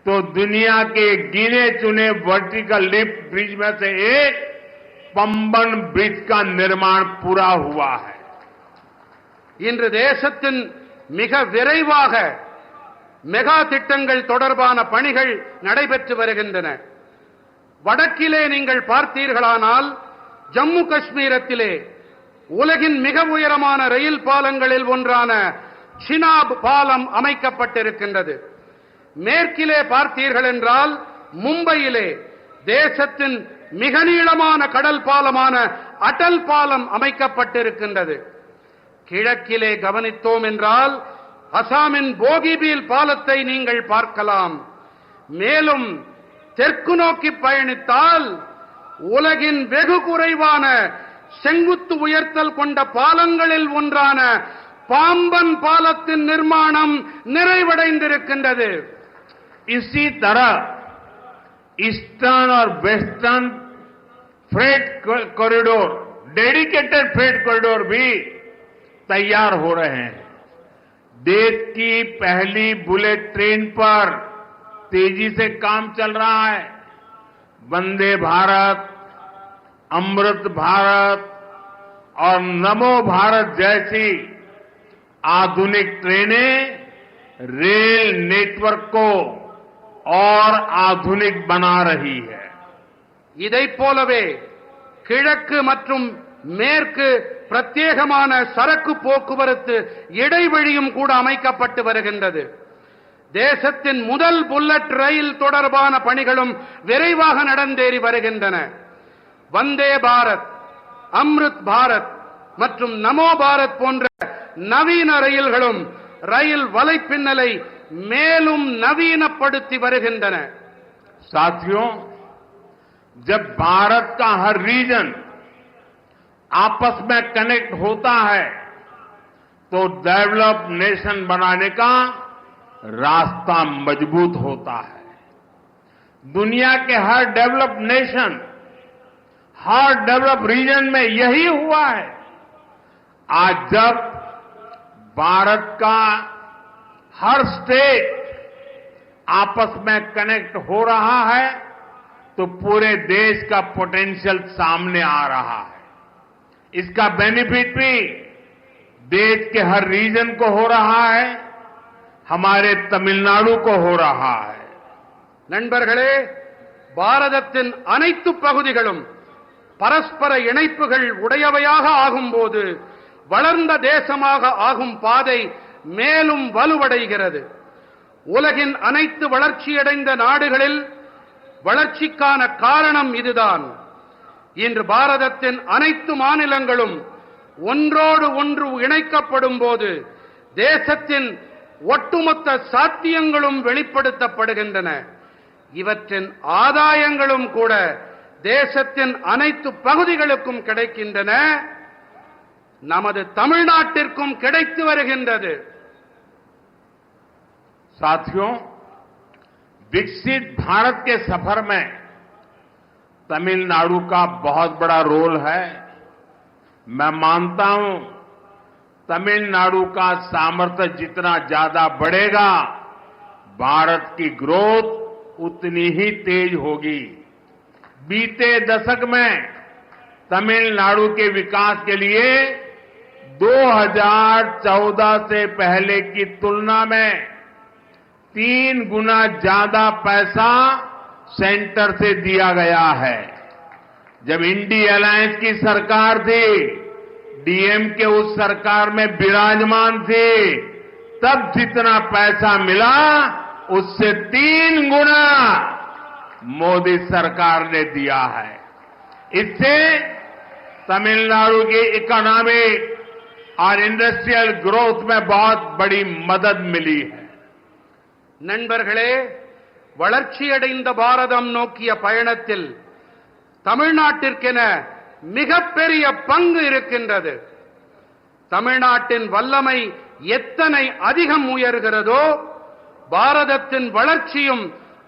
तो दुनिया के गिने चुने वर्टिकल लिफ्ट ब्रिज में से एक पंबन ब्रिज का निर्माण पूरा हुआ है। இன்று தேசத்தின் மிக விரைவாக மெகா திட்டங்கள் தொடர்பான பணிகள் நடைபெற்று வருகின்றன. வடக்கிலே நீங்கள் பார்த்தீர்களானால் ஜம்மு காஷ்மீரத்திலே உலகின் மிக உயரமான ரயில் பாலங்களில் ஒன்றான சினாப் பாலம் அமைக்கப்பட்டிருக்கின்றது. மேற்கிலே பார்த்தீர்கள் என்றால் மும்பையிலே தேசத்தின் மிக நீளமான கடல் பாலமான அடல் பாலம் அமைக்கப்பட்டிருக்கின்றது. கிழக்கிலே கவனித்தோம் என்றால் அசாமின் போகிபீல் பாலத்தை நீங்கள் பார்க்கலாம். மேலும் தெற்கு நோக்கி பயணித்தால் உலகின் வெகு குறைவான செங்குத்து உயர்த்தல் கொண்ட பாலங்களில் ஒன்றான பாம்பன் பாலத்தின் நிர்மாணம் நிறைவடைந்திருக்கின்றது. इसी तरह ईस्टर्न और western freight corridor, dedicated freight corridor भी तैयार हो रहे हैं. देश की पहली बुलेट ट्रेन पर तेजी से काम चल रहा है. वंदे भारत, अमृत भारत और नमो भारत जैसी आधुनिक ट्रेनें रेल नेटवर्क को और आधुनिक बना रही है. இதைப் போலவே கிழக்கு மற்றும் மேற்கு பிரத்யேகமான சரக்கு போக்குவரத்து இடைவெளியும் கூட அமைக்கப்பட்டு வருகின்றது. தேசத்தின் முதல் புல்லட் ரயில் தொடர்பான பணிகளும் விரைவாக நடந்தேறி வருகின்றன. வந்தே பாரத், அம்ருத் பாரத் மற்றும் நமோ பாரத் போன்ற நவீன ரயில்களும் ரயில் வலைப்பின்னலை மேலும் நவீனப்படுத்தி வருகின்றன. साथियों, जब भारत का हर रीजन आपस में कनेक्ट होता है तो डेवलप्ड नेशन बनाने का रास्ता मजबूत होता है. दुनिया के हर डेवलप्ड नेशन, हर डेवलप्ड रीजन में यही हुआ है. आज जब भारत का हर स्टेट आपस में कनेक्ट हो रहा है तो पूरे देश का पोटेंशियल सामने आ रहा है. इसका बेनिफिट भी देश के हर रीजन को हो रहा है, हमारे तमिलनाडु को हो रहा है. நண்பர்களே, பாரதத்தின் அனைத்து பகுதிகளும் பரஸ்பர இணைப்புகள் உடையவையாக ஆகும்போது வளர்ந்த தேசமாக ஆகும் பாதை மேலும் வலுவடைகிறது. உலகின் அனைத்து வளர்ச்சியடைந்த நாடுகளில் வளர்ச்சிக்கான காரணம் இதுதான். இன்று பாரதத்தின் அனைத்து மாநிலங்களும் ஒன்றோடு ஒன்று இணைக்கப்படும் போது தேசத்தின் ஒட்டுமொத்த சாத்தியங்களும் வெளிப்படுத்தப்படுகின்றன. இவற்றின் ஆதாயங்களும் கூட தேசத்தின் அனைத்து பகுதிகளுக்கும் கிடைக்கின்றன. நமது தமிழ்நாட்டிற்கும் கிடைத்து வருகின்றது. साथियों, विकसित भारत के सफर में तमिलनाडु का बहुत बड़ा रोल है. मैं मानता हूं तमिलनाडु का सामर्थ्य जितना ज्यादा बढ़ेगा, भारत की ग्रोथ उतनी ही तेज होगी. बीते दशक में तमिलनाडु के विकास के लिए 2014 से पहले की तुलना में 3 गुना ज्यादा पैसा सेंटर से दिया गया है. जब इंडी अलायंस की सरकार थी, डीएम के उस सरकार में विराजमान थी, तब जितना पैसा मिला उससे 3 गुना मोदी सरकार ने दिया है. इससे तमिलनाडु की इकोनॉमिक और इंडस्ट्रियल ग्रोथ में बहुत बड़ी मदद मिली है. நண்பர்களே, வளர்ச்சியடைந்த பாரதம் நோக்கிய பயணத்தில் தமிழ்நாட்டிற்கென மிகப்பெரிய பங்கு இருக்கின்றது. தமிழ்நாட்டின் வல்லமை எத்தனை அதிகம் உயர்கிறதோ பாரதத்தின் வளர்ச்சியும்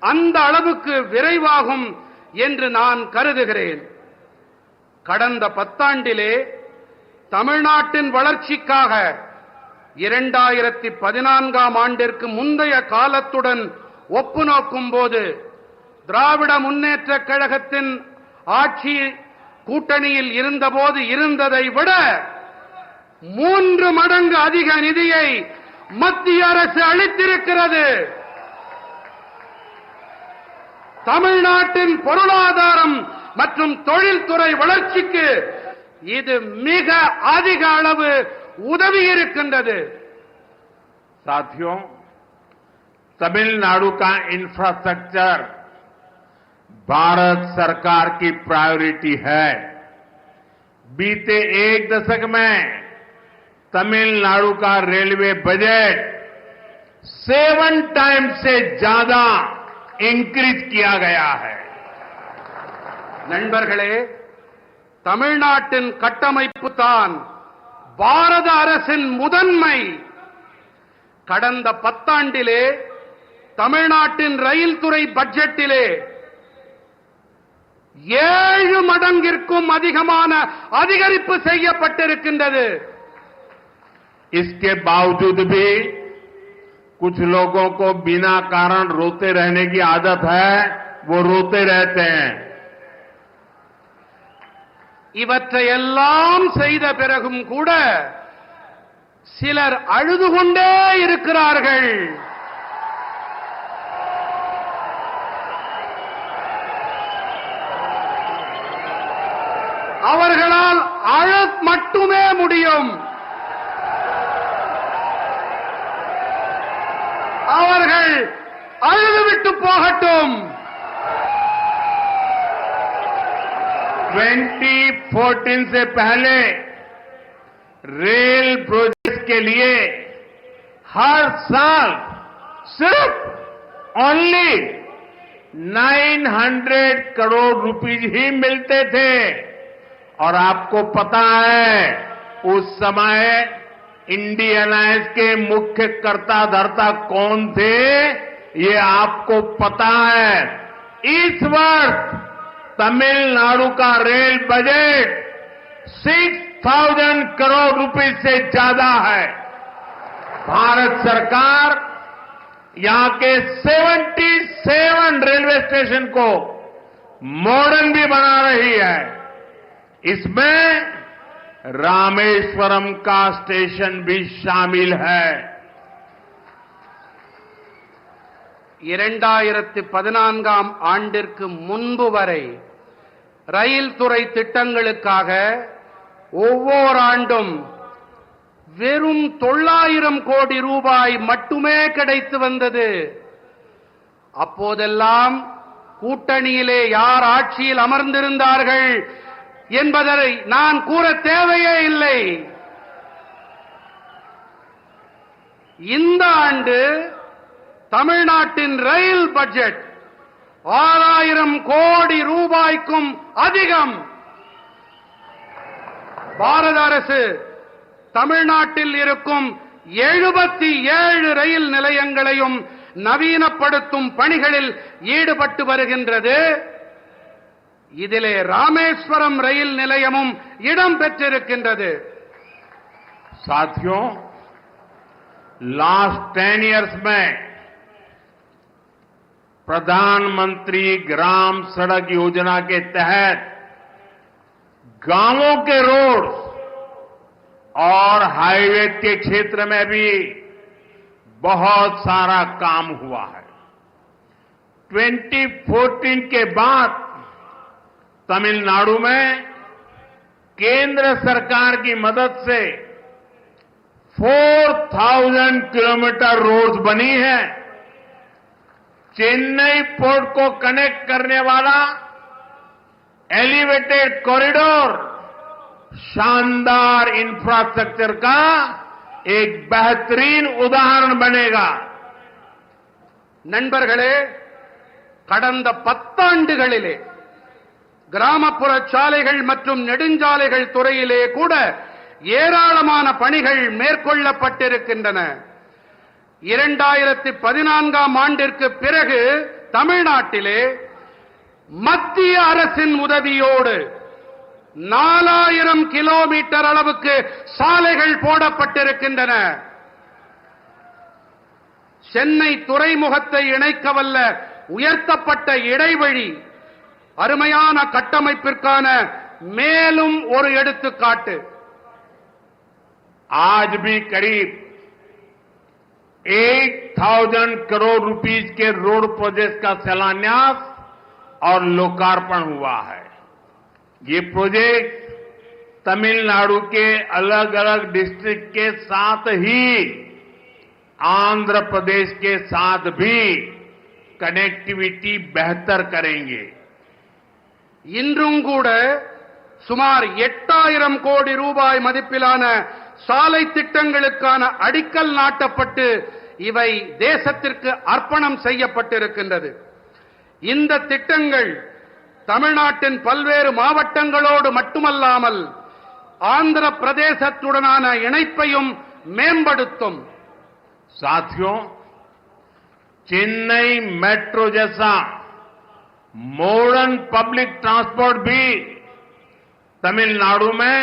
அந்த அளவுக்கு விரைவாகும் என்று நான் கருதுகிறேன். கடந்த 10 ஆண்டிலே தமிழ்நாட்டின் வளர்ச்சிக்காக 2014ஆம் ஆண்டிற்கு முந்தைய காலத்துடன் ஒப்பு நோக்கும் போது திராவிட முன்னேற்றக் கழகத்தின் ஆட்சி கூட்டணியில் இருந்தபோது இருந்ததை விட 3 மடங்கு அதிக நிதியை மத்திய அரசு அளித்திருக்கிறது. தமிழ்நாட்டின் பொருளாதாரம் மற்றும் தொழில்துறை வளர்ச்சிக்கு இது மிக அதிக அளவு உதவி இருக்கின்றது. साथियों, तमिलनाडु का इंफ्रास्ट्रक्चर भारत सरकार की प्रायोरिटी है. बीते 1 दशक में तमिलनाडु का रेलवे बजट 7 टाइम्स से ज्यादा इंक्रीज किया गया है. நண்பர்களே, தமிழ்நாட்டின் கட்டமைப்பு தான் பாரத அரசின் முதன்மை. கடந்த 10 ஆண்டிலே தமிழ்நாட்டின் ரயில் துறை பட்ஜெட்டிலே 7 மடங்கிற்கும் அதிகமான அதிகரிப்பு செய்யப்பட்டிருக்கின்றது. इसके बावजूद भी कुछ लोगों को बिना कारण रोते रहने की आदत है, वो रोते रहते हैं. இவற்றையெல்லாம் செய்த பிறகும் கூட சிலர் அழுது கொண்டே இருக்கிறார்கள். அவர்களால் அழ மட்டுமே முடியும். அவர்கள் அழுதுவிட்டு போகட்டும். 2014 से पहले रेल प्रोजेक्ट के लिए हर साल सिर्फ ओनली 900 करोड़ रुपीस ही मिलते थे. और आपको पता है उस समय इंडियन आइस के मुख्य कर्ता धर्ता कौन थे, ये आपको पता है. इस वर्ष तमिलनाडु का रेल बजट 6,000 करोड़ रुपए से ज्यादा है. भारत सरकार यहां के 77 रेलवे स्टेशन को मॉडर्न भी बना रही है. इसमें रामेश्वरम का स्टेशन भी शामिल है. 2014ஆம் ஆண்டிற்கு முன்பு வரை ரயில் துறை திட்டங்களுக்காக ஒவ்வொரு ஆண்டும் வெறும் 900 கோடி ரூபாய் மட்டுமே கிடைத்து வந்தது. அப்போதெல்லாம் கூட்டணியிலே யார் ஆட்சியில் அமர்ந்திருந்தார்கள் என்பதை நான் கூற தேவையே இல்லை. இந்த ஆண்டு தமிழ்நாட்டின் ரயில் பட்ஜெட் 6000 கோடி ரூபாய்க்கும் அதிகம். பாரத அரசு தமிழ்நாட்டில் இருக்கும் 77 ரயில் நிலையங்களையும் நவீனப்படுத்தும் பணிகளில் ஈடுபட்டு வருகின்றது. இதிலே ராமேஸ்வரம் ரயில் நிலையமும் இடம் பெற்றிருக்கின்றது. साथियों, लास्ट 10 इयर्स में प्रधानमंत्री ग्राम सड़क योजना के तहत गांवों के रोड और हाईवे के क्षेत्र में भी बहुत सारा काम हुआ है. 2014 के बाद तमिलनाडु में केंद्र सरकार की मदद से 4,000 किलोमीटर रोड्स बनी है. चेन्नई पोर्ट को कनेक्ट करने वाला एलिवेटेड कॉरिडोर शानदार इंफ्रास्ट्रक्चर का एक बेहतरीन उदाहरण बनेगा. நண்பர்களே, கடந்த 10 ஆண்டுகளிலே கிராமப்புற சாலைகள் மற்றும் நெடுஞ்சாலைகள் துறையிலே கூட ஏராளமான பணிகள் மேற்கொள்ளப்பட்டிருக்கின்றன. 2014ஆம் ஆண்டிற்கு பிறகு தமிழ்நாட்டிலே மத்திய அரசின் உதவியோடு 4000 கிலோமீட்டர் அளவுக்கு சாலைகள் போடப்பட்டிருக்கின்றன. சென்னை துறைமுகத்தை இணைக்கவல்ல உயர்த்தப்பட்ட இடைவழி அருமையான கட்டமைப்பிற்கான மேலும் ஒரு எடுத்துக்காட்டு. आज भी करीब 1000 करोड़ रुपीस के रोड प्रोजेक्ट का शिलान्यास और लोकार्पण हुआ है. ये प्रोजेक्ट तमिलनाडु के अलग अलग डिस्ट्रिक्ट के साथ ही आंध्र प्रदेश के साथ भी कनेक्टिविटी बेहतर करेंगे. இன்றும் கூட சுமார் 8000 கோடி ரூபாய் மதிப்பிலான சாலை திட்டங்களுக்கான அடிக்கல் நாட்டப்பட்டு இவை தேசத்திற்கு அர்ப்பணம் செய்யப்பட்டிருக்கின்றது. இந்த திட்டங்கள் தமிழ்நாட்டின் பல்வேறு மாவட்டங்களோடு மட்டுமல்லாமல் ஆந்திர பிரதேசத்துடனான இணைப்பையும் மேம்படுத்தும். साथियों, चेन्नई मेट्रो जैसा मॉडर्न पब्लिक ट्रांसपोर्ट भी तमिलनाडु में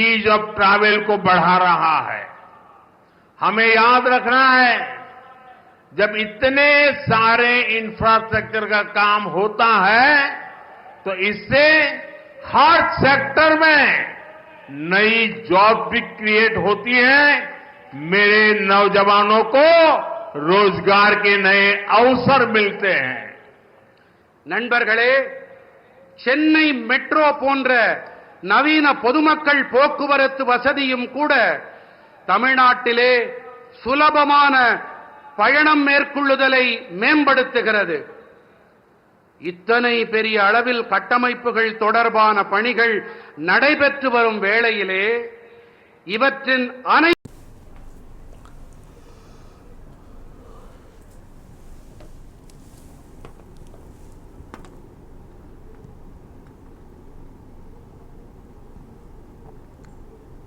ईज ऑफ ट्रैवल को बढ़ा रहा है. हमें याद रखना है, जब इतने सारे इंफ्रास्ट्रक्चर का काम होता है तो इससे हर सेक्टर में नई जॉब भी क्रिएट होती है. मेरे नौजवानों को रोजगार के नए अवसर मिलते हैं. நண்பர்களே, சென்னை மெட்ரோ போன்ற நவீன பொதுமக்கள் போக்குவரத்து வசதியும் கூட தமிழ்நாட்டிலே சுலபமான பயணம் மேற்கொள்ளுதலை மேம்படுத்துகிறது. இத்தனை பெரிய அளவில் கட்டமைப்புகள் தொடர்பான பணிகள் நடைபெற்று வரும் வேளையிலே இவற்றின்